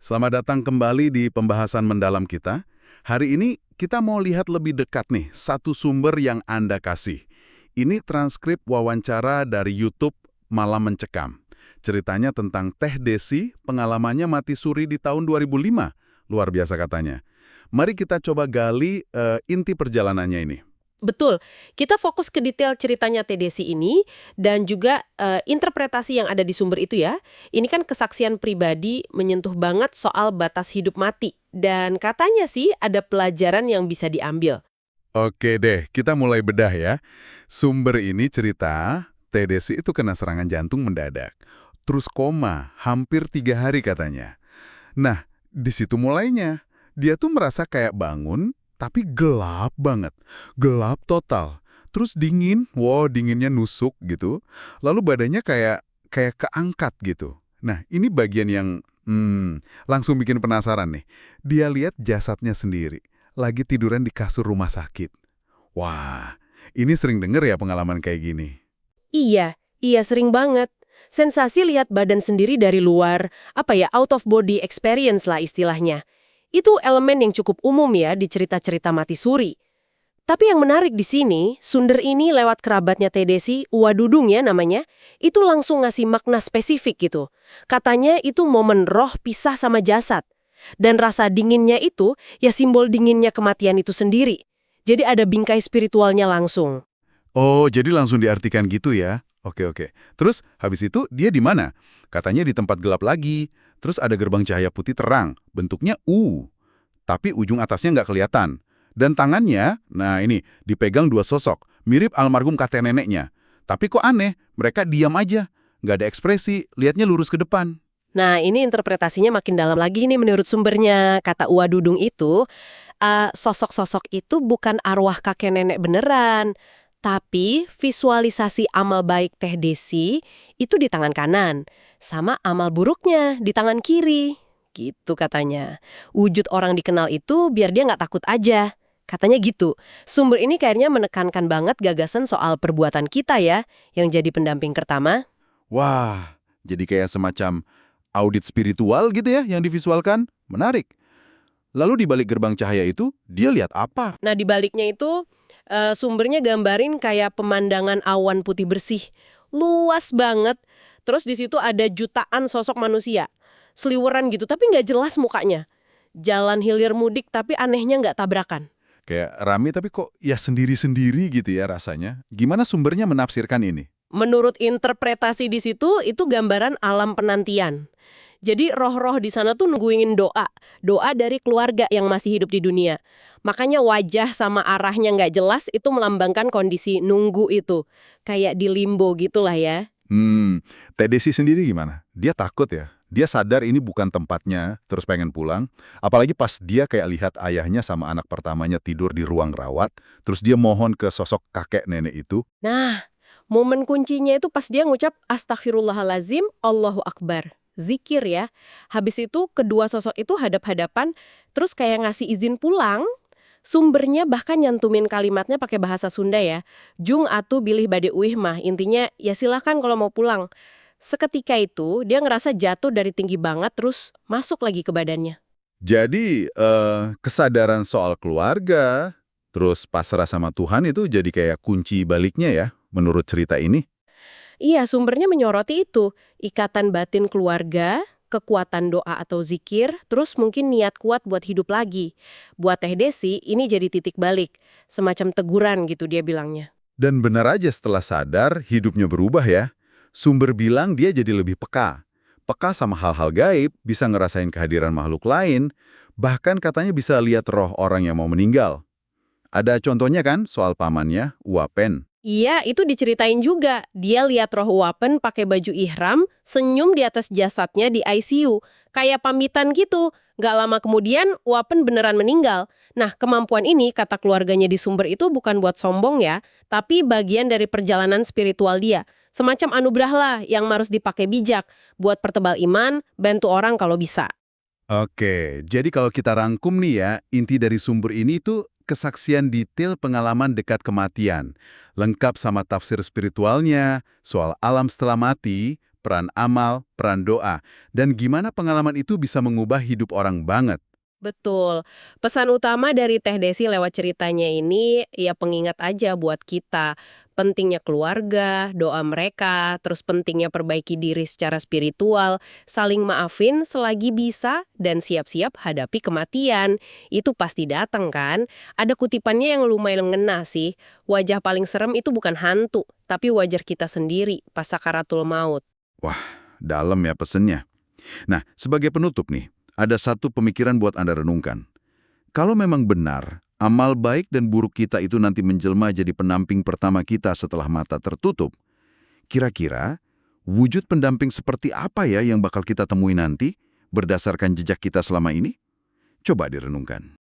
Selamat datang kembali di pembahasan mendalam kita. Hari ini kita mau lihat lebih dekat nih, satu sumber yang Anda kasih. Ini transkrip wawancara dari YouTube Malam Mencekam. Ceritanya tentang Teh Desi, pengalamannya mati suri di tahun 2005. Luar biasa katanya. Mari kita coba gali inti perjalanannya ini. Betul, kita fokus ke detail ceritanya TDC ini dan juga interpretasi yang ada di sumber itu ya. Ini kan kesaksian pribadi menyentuh banget soal batas hidup mati. Dan katanya sih ada pelajaran yang bisa diambil. Oke deh, kita mulai bedah ya. Sumber ini cerita, Teh Desi itu kena serangan jantung mendadak. Terus koma, hampir 3 hari katanya. Nah, di situ mulainya. Dia tuh merasa kayak bangun, tapi gelap banget. Gelap total. Terus dingin, dinginnya nusuk gitu. Lalu badannya kayak keangkat gitu. Nah, ini bagian yang langsung bikin penasaran nih. Dia lihat jasadnya sendiri, lagi tiduran di kasur rumah sakit. Wah, ini sering denger ya pengalaman kayak gini. Iya sering banget. Sensasi lihat badan sendiri dari luar, out of body experience lah istilahnya. Itu elemen yang cukup umum ya di cerita-cerita mati suri. Tapi yang menarik di sini, Sunder ini lewat kerabatnya Tedesi, Uwadudung ya namanya, itu langsung ngasih makna spesifik gitu. Katanya itu momen roh pisah sama jasad. Dan rasa dinginnya itu, ya simbol dinginnya kematian itu sendiri. Jadi ada bingkai spiritualnya langsung. Oh, jadi langsung diartikan gitu ya? Oke. Terus, habis itu dia di mana? Katanya di tempat gelap lagi. Terus ada gerbang cahaya putih terang, bentuknya U. Tapi ujung atasnya nggak kelihatan. Dan tangannya, nah ini, dipegang dua sosok, mirip almarhum kakek neneknya. Tapi kok aneh, mereka diam aja. Nggak ada ekspresi, lihatnya lurus ke depan. Nah, ini interpretasinya makin dalam lagi nih menurut sumbernya. Kata Uwadudung itu, sosok-sosok itu bukan arwah kakek nenek beneran. Tapi visualisasi amal baik Teh Desi itu di tangan kanan, sama amal buruknya di tangan kiri. Gitu katanya. Wujud orang dikenal itu biar dia nggak takut aja. Katanya gitu. Sumber ini kayaknya menekankan banget gagasan soal perbuatan kita ya, yang jadi pendamping pertama. Wah, jadi kayak semacam audit spiritual gitu ya yang divisualkan. Menarik. Lalu di balik gerbang cahaya itu, dia lihat apa? Nah, di baliknya itu sumbernya gambarin kayak pemandangan awan putih bersih. Luas banget. Terus di situ ada jutaan sosok manusia. Seliweran gitu, tapi nggak jelas mukanya. Jalan hilir mudik, tapi anehnya nggak tabrakan. Kayak rame tapi kok ya sendiri-sendiri gitu ya rasanya. Gimana sumbernya menafsirkan ini? Menurut interpretasi di situ, itu gambaran alam penantian. Jadi roh-roh di sana tuh nungguin doa. Doa dari keluarga yang masih hidup di dunia. Makanya wajah sama arahnya nggak jelas itu melambangkan kondisi nunggu itu. Kayak di limbo gitulah ya. Teh Desi sendiri gimana? Dia takut ya? Dia sadar ini bukan tempatnya, terus pengen pulang. Apalagi pas dia kayak lihat ayahnya sama anak pertamanya tidur di ruang rawat, terus dia mohon ke sosok kakek nenek itu. Nah, momen kuncinya itu pas dia ngucap Astaghfirullahalazim, Allahu Akbar. Zikir ya. Habis itu kedua sosok itu hadap-hadapan, terus kayak ngasih izin pulang. Sumbernya bahkan nyantumin kalimatnya pakai bahasa Sunda ya. Jung atu bilih bade uih mah. Intinya ya silahkan kalau mau pulang. Seketika itu dia ngerasa jatuh dari tinggi banget terus masuk lagi ke badannya. Jadi, kesadaran soal keluarga, terus pasrah sama Tuhan itu jadi kayak kunci baliknya ya, menurut cerita ini. Iya, sumbernya menyoroti itu. Ikatan batin keluarga, kekuatan doa atau zikir, terus mungkin niat kuat buat hidup lagi. Buat Teh Desi, ini jadi titik balik. Semacam teguran gitu dia bilangnya. Dan benar aja setelah sadar, hidupnya berubah ya. Sumber bilang dia jadi lebih peka. Peka sama hal-hal gaib, bisa ngerasain kehadiran makhluk lain, bahkan katanya bisa lihat roh orang yang mau meninggal. Ada contohnya kan soal pamannya, Uapen. Iya, itu diceritain juga. Dia lihat roh Wapen pakai baju ihram, senyum di atas jasadnya di ICU. Kayak pamitan gitu. Gak lama kemudian, Wapen beneran meninggal. Nah, kemampuan ini, kata keluarganya di sumber itu bukan buat sombong ya, tapi bagian dari perjalanan spiritual dia. Semacam anugerah lah yang harus dipakai bijak, buat pertebal iman, bantu orang kalau bisa. Oke, jadi kalau kita rangkum nih ya, inti dari sumber ini tuh kesaksian detail pengalaman dekat kematian, lengkap sama tafsir spiritualnya, soal alam setelah mati, peran amal, peran doa, dan gimana pengalaman itu bisa mengubah hidup orang banget. Betul. Pesan utama dari Teh Desi lewat ceritanya ini ya pengingat aja buat kita. Pentingnya keluarga, doa mereka, terus pentingnya perbaiki diri secara spiritual, saling maafin selagi bisa, dan siap-siap hadapi kematian. Itu pasti datang kan? Ada kutipannya yang lumayan ngena sih. Wajah paling serem itu bukan hantu, tapi wajah kita sendiri pas sakaratul maut. Wah, dalam ya pesennya. Nah, sebagai penutup nih, ada satu pemikiran buat Anda renungkan. Kalau memang benar, amal baik dan buruk kita itu nanti menjelma jadi pendamping pertama kita setelah mata tertutup, kira-kira wujud pendamping seperti apa ya yang bakal kita temui nanti berdasarkan jejak kita selama ini? Coba direnungkan.